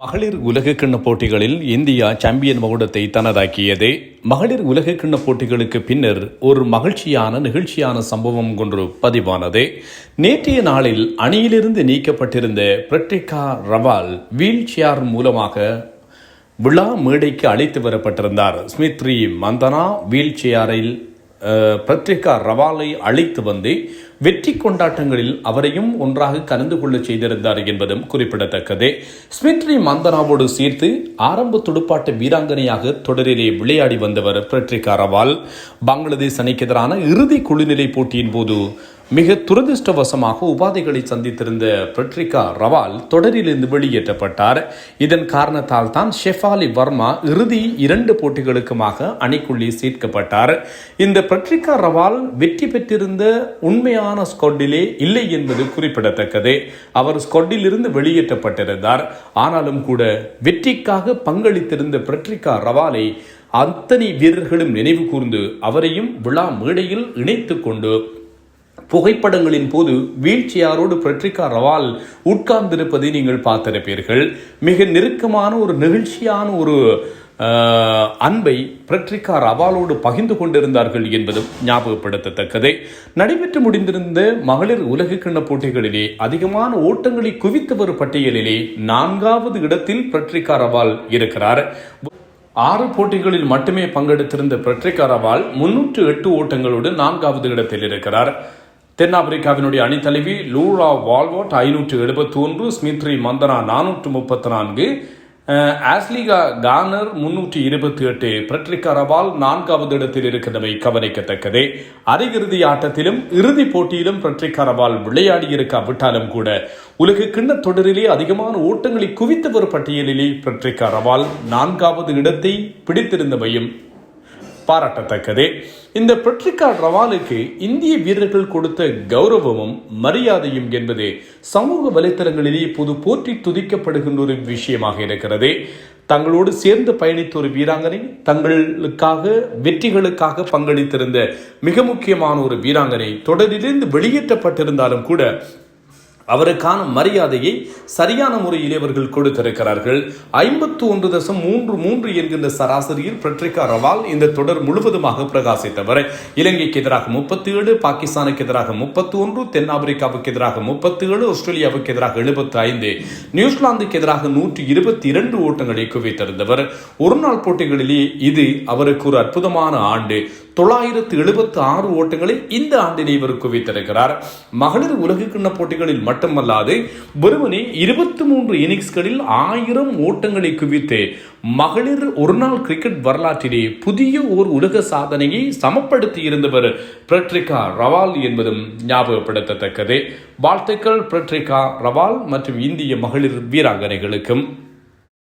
மகளிர் உலகக்கிண்ண போட்டிகளில் இந்தியா சாம்பியன் மகுடத்தை தனதாக்கியது. மகளிர் உலகக்கிண்ண போட்டிகளுக்கு பின்னர் ஒரு நிகழ்ச்சியான சம்பவம் ஒன்று பதிவானது. நேற்றைய நாளில் அணியிலிருந்து நீக்கப்பட்டிருந்த பிரித்திகா ரவால் வீல் சேர் மூலமாக விழா மேடைக்கு அழைத்து வரப்பட்டிருந்தார். ஸ்மிருதி மந்தனா வீல் சேரில் பிரித்திகா ரவாலை அழைத்து வந்து வெற்றி கொண்டாட்டங்களில் அவரையும் ஒன்றாக கலந்து கொள்ள செய்திருந்தார் என்பதும் குறிப்பிடத்தக்கது. ஸ்மிருதி மந்தனாவோடு சேர்த்து ஆரம்ப துடுப்பாட்ட வீராங்கனையாக தொடரிலே விளையாடி வந்தவர் பிரித்திகா ரவால். பங்களாதேஷ் அணிக்கு எதிரான இறுதி குழுநிலை போட்டியின் போது மிக துரதிருஷ்டவசமாக உபாதைகளை சந்தித்திருந்த பிரித்திகா ரவால் தொடரிலிருந்து வெளியேற்றப்பட்டார். இதன் காரணத்தால் தான் ஷெஃபாலி வர்மா இறுதி 2 போட்டிகளுக்குமாக அணிக்குள்ளே சேர்க்கப்பட்டார். இந்த பிரித்திகா ரவால் வெற்றி பெற்றிருந்த உண்மையான ஸ்குவாடிலே இல்லை என்பது குறிப்பிடத்தக்கது. அவர் ஸ்குவாடில் இருந்து வெளியேற்றப்பட்டிருந்தார். ஆனாலும் கூட வெற்றிக்காக பங்களித்திருந்த பிரித்திகா ரவாலை அத்தனை வீரர்களும் நினைவு கூர்ந்து அவரையும் விழா மேடையில் இணைத்துக் கொண்டு புகைப்படங்களின் போது வீழ்ச்சியாரோடு பிரித்திகா ரவால் உட்கார்ந்திருப்பதை நீங்கள் பார்த்திருப்பீர்கள். மிக நெருக்கமான ஒரு நிகழ்ச்சியான ஒரு அன்பை பிரித்திகா ரவாலோடு பகிர்ந்து கொண்டிருந்தார்கள் என்பதும் ஞாபகப்படுத்தத்தக்கது. நடைபெற்று முடிந்திருந்த மகளிர் உலகக்கிண்ண போட்டிகளிலே அதிகமான ஓட்டங்களை குவித்து வரும் பட்டியலிலே 4வது இடத்தில் பிரித்திகா ரவால் இருக்கிறார். 6 போட்டிகளில் மட்டுமே பங்கெடுத்திருந்த பிரித்திகா ரவால் 308 ஓட்டங்களோடு 4வது இடத்தில் இருக்கிறார். தென்னாப்பிரிக்காவினுடைய அணித்தலைவி லூரா வால்வாட் 571, ஸ்மிருதி மந்தனா 434, ஆஸ்லிகா கார்னர் 328, பிரித்திகா ரவால் 4வது இடத்தில் இருக்கிறவை கவனிக்கத்தக்கது. அரையிறுதி ஆட்டத்திலும் இறுதி போட்டியிலும் பிரித்திகா ரவால் விளையாடி இருக்காவிட்டாலும் கூட உலக கிண்ண தொடரிலே அதிகமான ஓட்டங்களை குவித்து வரும் பட்டியலிலே பிரித்திகா ரவால் 4வது இடத்தை பிடித்திருந்தவையும் பாராட்டத்தக்கது. இந்த பிரித்திகா ரவாலுக்கு இந்திய வீரர்கள் கொடுத்த கௌரவமும் மரியாதையும் என்பது சமூக வலைத்தளங்களிலே இப்போது போற்றி துதிக்கப்படுகின்ற ஒரு விஷயமாக இருக்கிறது. தங்களோடு சேர்ந்து பயணித்த ஒரு வீராங்கனை, தங்களுக்காக வெற்றிகளுக்காக பங்களித்திருந்த மிக முக்கியமான ஒரு வீராங்கனை தொடரிலிருந்து வெளியேற்றப்பட்டிருந்தாலும் கூட அவருக்கான மரியாதையை சரியான முறையில் அவர்கள் கொடுத்திருக்கிறார்கள். 51.33 என்கின்ற சராசரியில் பிரித்திகா ரவால் இந்த தொடர் முழுவதுமாக பிரகாசித்தவர். இலங்கைக்கு எதிராக 37, பாகிஸ்தானுக்கு எதிராக 31, தென்னாப்பிரிக்காவுக்கு எதிராக 37, ஆஸ்திரேலியாவுக்கு எதிராக 75, நியூசிலாந்துக்கு எதிராக 122 ஓட்டங்களை குவித்திருந்தவர். ஒருநாள் போட்டிகளிலே இது அவருக்கு ஒரு அற்புதமான ஆண்டு. 976 ஓட்டங்களை இந்த ஆண்டிலே இவர் குவித்திருக்கிறார். மகளிர் உலகக்கிண்ண போட்டிகளில் மட்டுமல்லாது வெறுமனே 23 இன்னிங்ஸ்களில் 1000 ஓட்டங்களை குவித்து மகளிர் ஒருநாள் கிரிக்கெட் வரலாற்றிலே புதிய ஓர் உலக சாதனையை சமப்படுத்தி இருந்தவர் பிரித்திகா ரவால் என்பதும் ஞாபகப்படுத்தத்தக்கது. வாழ்த்துக்கள் பிரித்திகா ரவால் மற்றும் இந்திய மகளிர் வீராங்கனைகளுக்கும்.